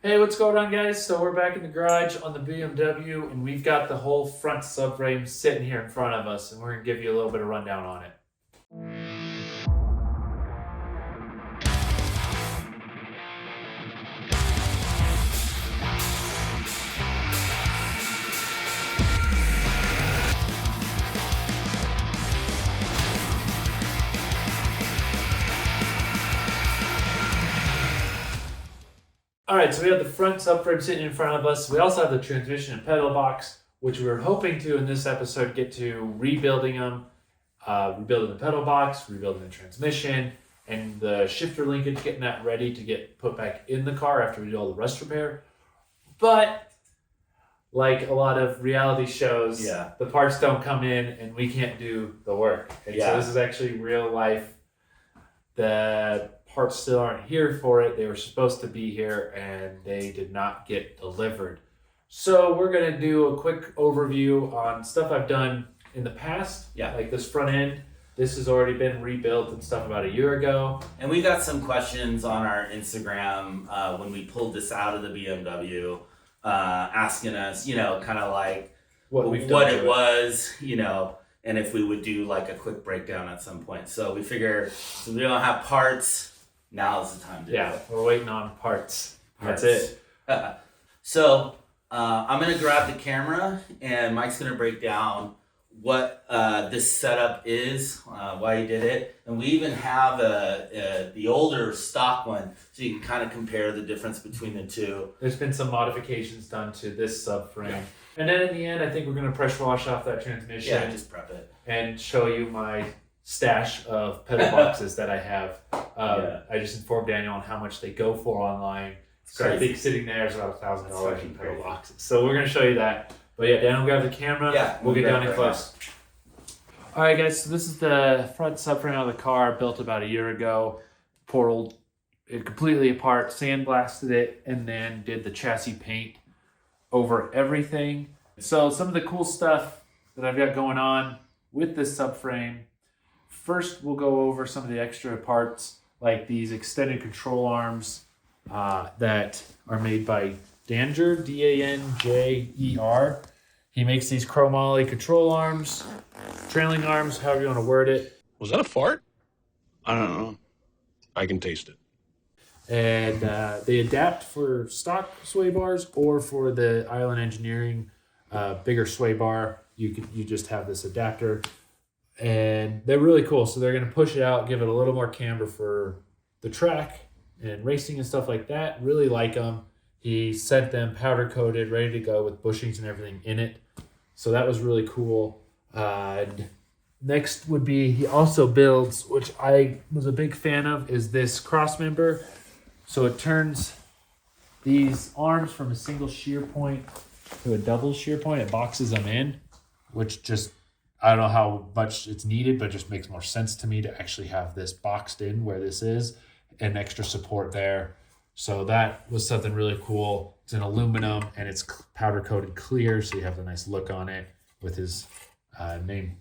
Hey, what's going on, guys? So we're back in the garage on the BMW, and we've got the whole front subframe sitting here in front of us, and we're going to give you a little bit of rundown on it. All right, so we have the front subframe sitting in front of us. We also have the transmission and pedal box, which we were hoping to, in this episode, get to rebuilding them, rebuilding the pedal box, rebuilding the transmission, and the shifter linkage, getting that ready to get put back in the car after we do all the rust repair. But like a lot of reality shows, the parts don't come in and we can't do the work. And so this is actually real life. The parts still aren't here for it. They were supposed to be here and they did not get delivered. So we're going to do a quick overview on stuff I've done in the past. Like this front end. This has already been rebuilt and stuff about a year ago. And we got some questions on our Instagram when we pulled this out of the BMW, asking us, kind of like what it was, and if we would do like a quick breakdown at some point. So we figure since we don't have parts, now's the time to do it. We're waiting on parts. That's it. So I'm going to grab the camera and Mike's going to break down what this setup is, why he did it. And we even have the older stock one, so you can kind of compare the difference between the two. There's been some modifications done to this subframe. Yeah. And then in the end, I think we're going to pressure wash off that transmission. Yeah, just prep it. And show you my stash of pedal boxes that I have. I just informed Daniel on how much they go for online. So I think sitting there is about $1,000 in pedal boxes. So we're going to show you that. But yeah, Daniel, grab the camera. Yeah, we'll get down and close. All right, guys. So this is the front subframe of the car, built about a year ago. Pulled it completely apart, sandblasted it, and then did the chassis paint over everything. So some of the cool stuff that I've got going on with this subframe. First, we'll go over some of the extra parts, like these extended control arms that are made by Danger, Danjer. He makes these chromoly control arms, trailing arms, however you want to word it. Was that a fart? I don't know. I can taste it. And they adapt for stock sway bars or for the Island Engineering bigger sway bar. You just have this adapter. And they're really cool. So they're going to push it out, give it a little more camber for the track and racing and stuff like that. Really like them. He sent them powder coated, ready to go with bushings and everything in it. So that was really cool. And next would be, he also builds, which I was a big fan of, is this cross member. So it turns these arms from a single shear point to a double shear point. It boxes them in, which just, I don't know how much it's needed, but it just makes more sense to me to actually have this boxed in where this is and extra support there. So that was something really cool. It's in aluminum and it's powder coated clear, so you have a nice look on it with his name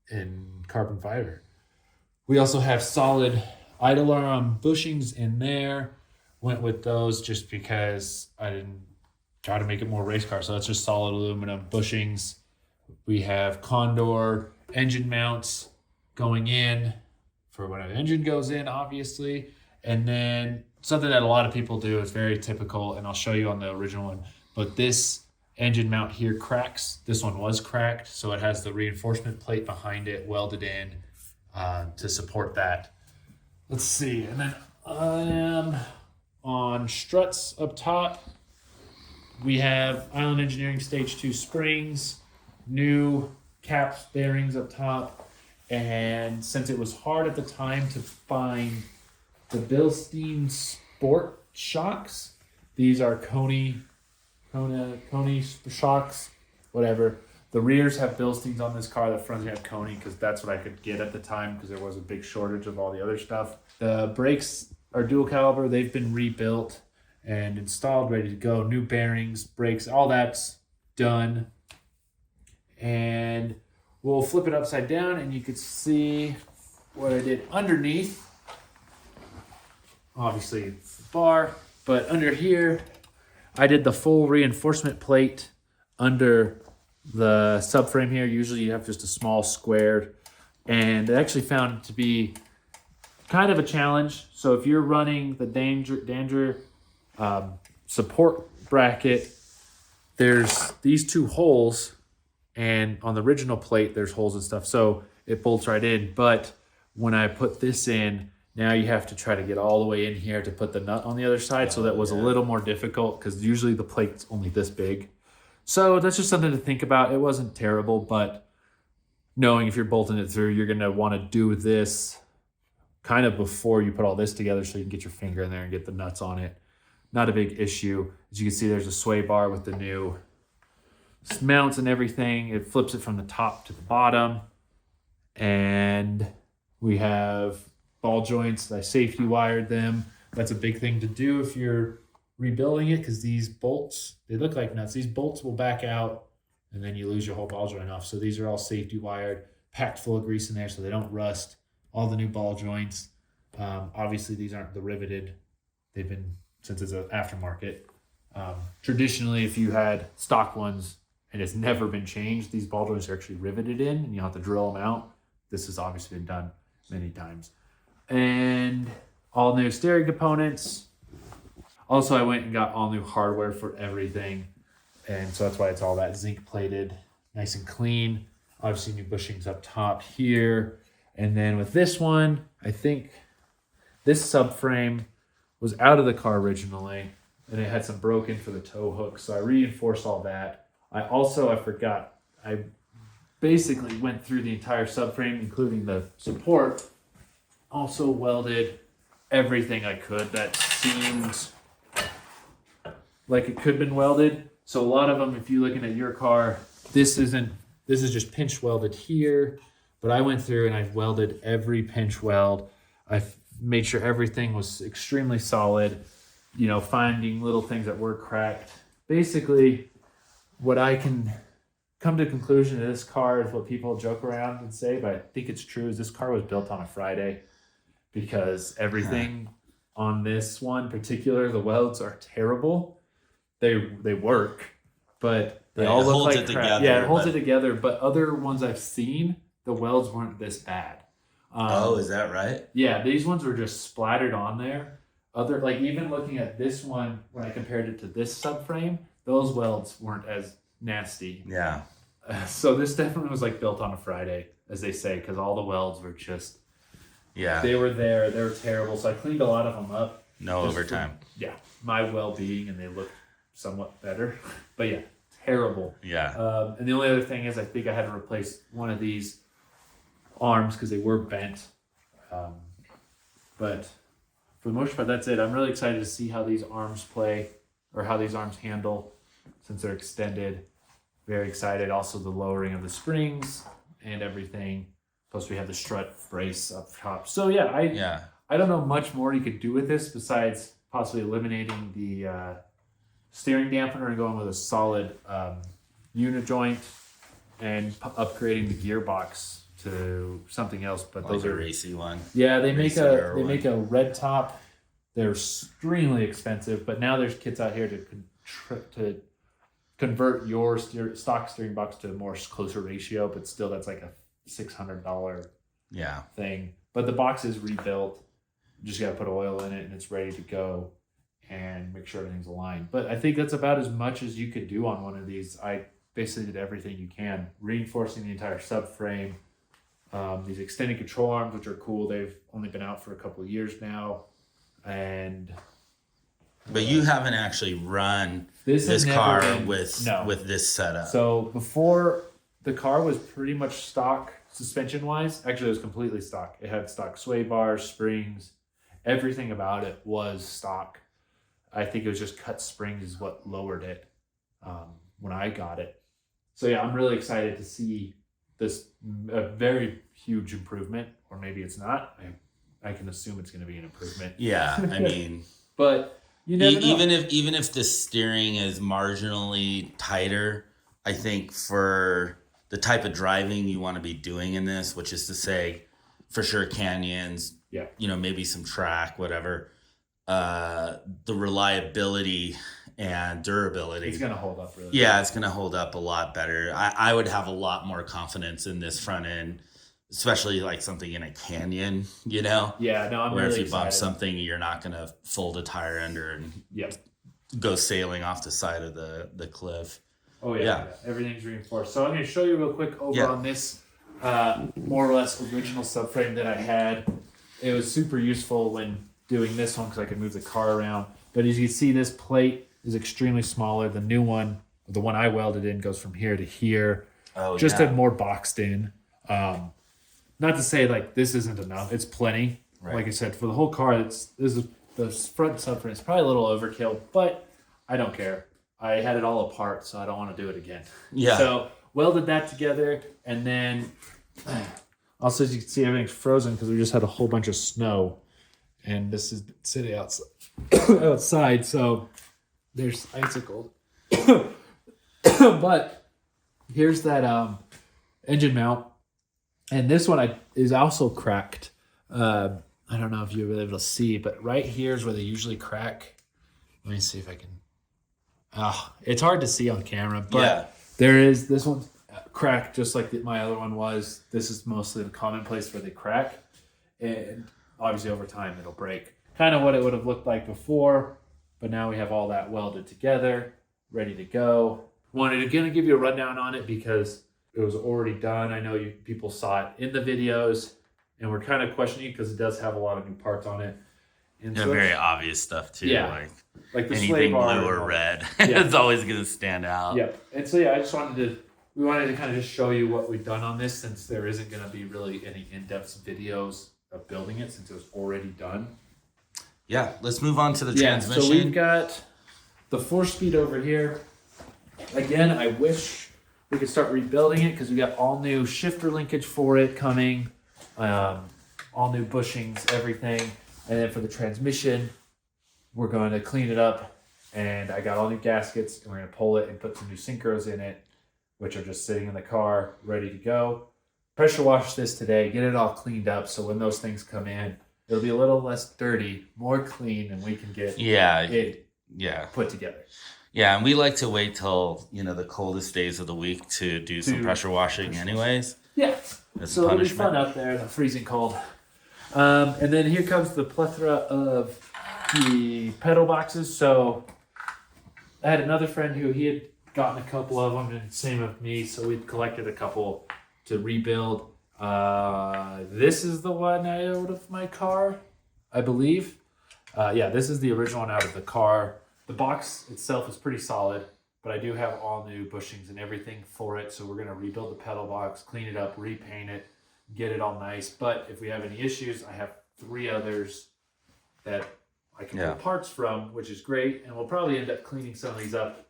in carbon fiber. We also have solid idle arm bushings in there. Went with those just because I didn't try to make it more race car. So that's just solid aluminum bushings. We have Condor engine mounts going in for when an engine goes in, obviously. And then something that a lot of people do is very typical, and I'll show you on the original one. But this engine mount here cracks. This one was cracked, so it has the reinforcement plate behind it welded in to support that. Let's see. And then on struts up top, we have Island Engineering Stage 2 springs, new caps, bearings up top, and since it was hard at the time to find the Bilstein Sport shocks, these are Coney shocks, whatever. The rears have Bilsteins on this car, the fronts have Coney, because that's what I could get at the time, because there was a big shortage of all the other stuff. The brakes are dual caliber. They've been rebuilt and installed, ready to go. New bearings, brakes, all that's done. And we'll flip it upside down and you could see what I did underneath. Obviously it's the bar, but under here I did the full reinforcement plate under the subframe here. Usually you have just a small squared, and I actually found it to be kind of a challenge. So if you're running the danger support bracket, there's these two holes, and on the original plate there's holes and stuff, so it bolts right in. But when I put this in, now you have to try to get all the way in here to put the nut on the other side. So that was a little more difficult because usually the plate's only this big. So that's just something to think about. It wasn't terrible, but knowing if you're bolting it through, you're going to want to do this kind of before you put all this together so you can get your finger in there and get the nuts on it. Not a big issue. As you can see, there's a sway bar with the new mounts and everything. It flips it from the top to the bottom. And we have ball joints. I safety wired them. That's a big thing to do if you're rebuilding it, because these bolts, they look like nuts. These bolts will back out and then you lose your whole ball joint off. So these are all safety wired, packed full of grease in there so they don't rust. All the new ball joints. Obviously these aren't the riveted. They've been, since it's an aftermarket. Traditionally, if you had stock ones and it's never been changed, these ball joints are actually riveted in and you have to drill them out. This has obviously been done many times. And all new steering components. Also, I went and got all new hardware for everything. And so that's why it's all that zinc plated, nice and clean. Obviously new bushings up top here. And then with this one, I think this subframe was out of the car originally, and it had some broken for the tow hook. So I reinforced all that. I forgot, I basically went through the entire subframe, including the support. Also welded everything I could that seemed like it could have been welded. So a lot of them, if you're looking at your car, this is just pinch welded here, but I went through and I welded every pinch weld. I made sure everything was extremely solid, finding little things that were cracked. Basically, what I can come to the conclusion of this car is what people joke around and say, but I think it's true, is this car was built on a Friday, because everything on this one in particular, the welds are terrible. They work, but they all look like crap. Together, yeah, it holds it together. But other ones I've seen, the welds weren't this bad. Is that right? Yeah, these ones were just splattered on there. Even looking at this one, when I compared it to this subframe, those welds weren't as nasty. Yeah. So this definitely was like built on a Friday, as they say, because all the welds were just, they were there. They were terrible. So I cleaned a lot of them up. No overtime. My well-being, and they looked somewhat better. But yeah, terrible. Yeah. And the only other thing is I think I had to replace one of these arms because they were bent. But for the most part, that's it. I'm really excited to see how these arms play, or how these arms handle since they're extended. Very excited. Also the lowering of the springs and everything. Plus we have the strut brace up top. So I don't know much more you could do with this besides possibly eliminating the steering dampener and going with a solid unit joint and upgrading the gearbox to something else. But like those are a racy one. Yeah, they make a red top. They're extremely expensive, but now there's kits out here to convert your stock steering box to a more closer ratio, but still that's like a $600 thing. But the box is rebuilt. You just got to put oil in it and it's ready to go and make sure everything's aligned. But I think that's about as much as you could do on one of these. I basically did everything you can, reinforcing the entire subframe. These extended control arms, which are cool. They've only been out for a couple of years now. But you haven't actually run this car with this setup. So before, the car was pretty much stock suspension wise. Actually, it was completely stock. It had stock sway bars, springs, everything about it was stock. I think it was just cut springs is what lowered it when I got it. So yeah, I'm really excited to see this a very huge improvement, or maybe it's not. I can assume it's going to be an improvement. Yeah, I mean, but you never know. Even if the steering is marginally tighter, I think for the type of driving you want to be doing in this, which is to say, for sure canyons, maybe some track, whatever. The reliability and durability. It's going to hold up really Yeah, it's going to hold up a lot better. I would have a lot more confidence in this front end, especially like something in a canyon, you know? Yeah, no, I'm where really if you bump excited. something, you're not going to fold a tire under and Yep. go sailing off the side of the cliff. Oh, yeah. Everything's reinforced. So I'm going to show you real quick over Yeah. on this more or less original subframe that I had. It was super useful when doing this one because I could move the car around. But as you can see, this plate is extremely smaller. The new one, the one I welded in, goes from here to here. Oh, just yeah. a more boxed in. Not to say like this isn't enough. It's plenty. Right. Like I said, for the whole car, this is the front subframe is probably a little overkill, but I don't care. I had it all apart, so I don't want to do it again. Yeah. So welded that together, and then also as you can see, everything's frozen because we just had a whole bunch of snow, and this is sitting outside, so there's icicles. But here's that engine mount, and this one is also cracked. I don't know if you're able to see, but right here is where they usually crack. Let me see if I can. It's hard to see on camera, but this one's cracked just like my other one was. This is mostly the common place where they crack, and obviously over time it'll break. Kind of what it would have looked like before, but now we have all that welded together, ready to go. Wanted to give you a rundown on it because it was already done. I know people saw it in the videos, and we're kind of questioning because it does have a lot of new parts on it. And Yeah, so very obvious stuff too. Yeah. Like the sway anything bar blue or and all red, Yeah. it's always going to stand out. Yeah, and so I just we wanted to kind of just show you what we've done on this since there isn't going to be really any in-depth videos of building it since it was already done. Yeah, let's move on to the Yeah, transmission. so we've got the 4-speed over here. Again, I wish we could start rebuilding it because we got all new shifter linkage for it coming, all new bushings, everything. And then for the transmission, we're going to clean it up. And I got all new gaskets, and we're going to pull it and put some new synchros in it, which are just sitting in the car, ready to go. Pressure wash this today, get it all cleaned up, so when those things come in, it'll be a little less dirty, more clean, and we can get it put together. Yeah, and we like to wait till, the coldest days of the week to do some pressure washing anyways. Yeah, As so a it'll be punishment. fun out there in the freezing cold. And then here comes the plethora of the pedal boxes. So I had another friend who he had gotten a couple of them, and same with me. So we collected a couple to rebuild. This is the one out of my car, I believe. This is the original one out of the car. The box itself is pretty solid, but I do have all new bushings and everything for it. So we're going to rebuild the pedal box, clean it up, repaint it, get it all nice. But if we have any issues, I have 3 others that I can pull parts from, which is great. And we'll probably end up cleaning some of these up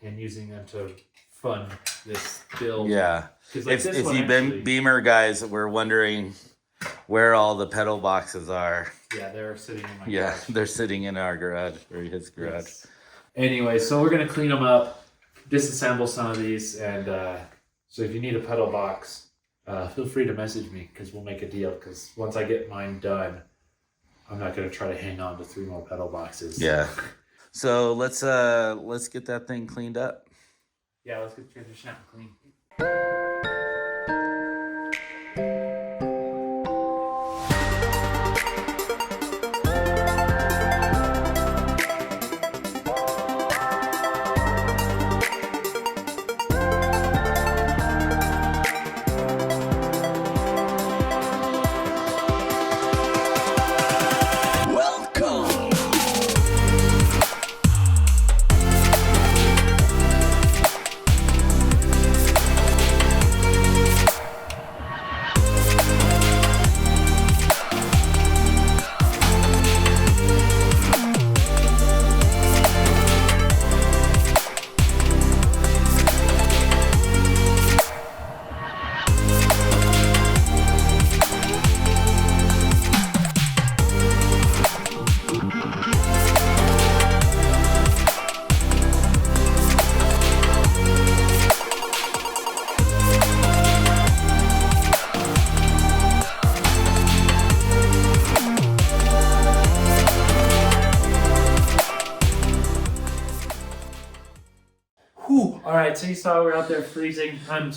and using them to fund this build. Yeah. Like If you Beamer guys were wondering where all the pedal boxes are, they're sitting in my garage. they're sitting in our garage, or his garage. Yes. Anyway, so we're going to clean them up, disassemble some of these, and so if you need a pedal box, feel free to message me because we'll make a deal. Because once I get mine done, I'm not going to try to hang on to 3 more pedal boxes. Yeah. So let's get that thing cleaned up. Yeah, let's get the transition out clean. Whew. All right, so you saw we're out there freezing. I'm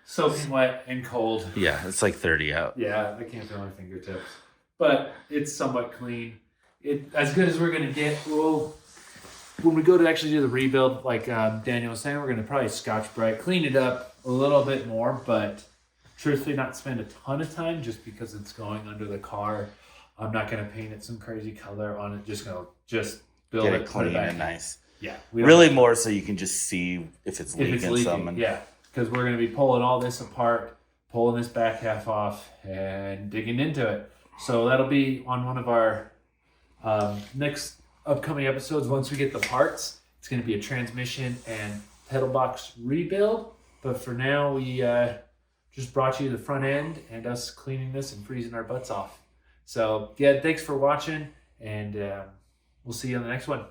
soaking wet and cold. Yeah, it's like 30 out. Yeah, I can't feel my fingertips. But it's somewhat clean. As good as we're going to get. When we go to actually do the rebuild, like Daniel was saying, we're going to probably Scotch-Brite, clean it up a little bit more, but truthfully not spend a ton of time just because it's going under the car. I'm not going to paint it some crazy color on it. Just going to build Get it it clean back. and nice. Yeah. Really more so you can just see if it's leaking some. And yeah, because we're going to be pulling all this apart, pulling this back half off, and digging into it. So that'll be on one of our next upcoming episodes. Once we get the parts, it's going to be a transmission and pedal box rebuild. But for now, we just brought you the front end and us cleaning this and freezing our butts off. So yeah, thanks for watching, and we'll see you on the next one.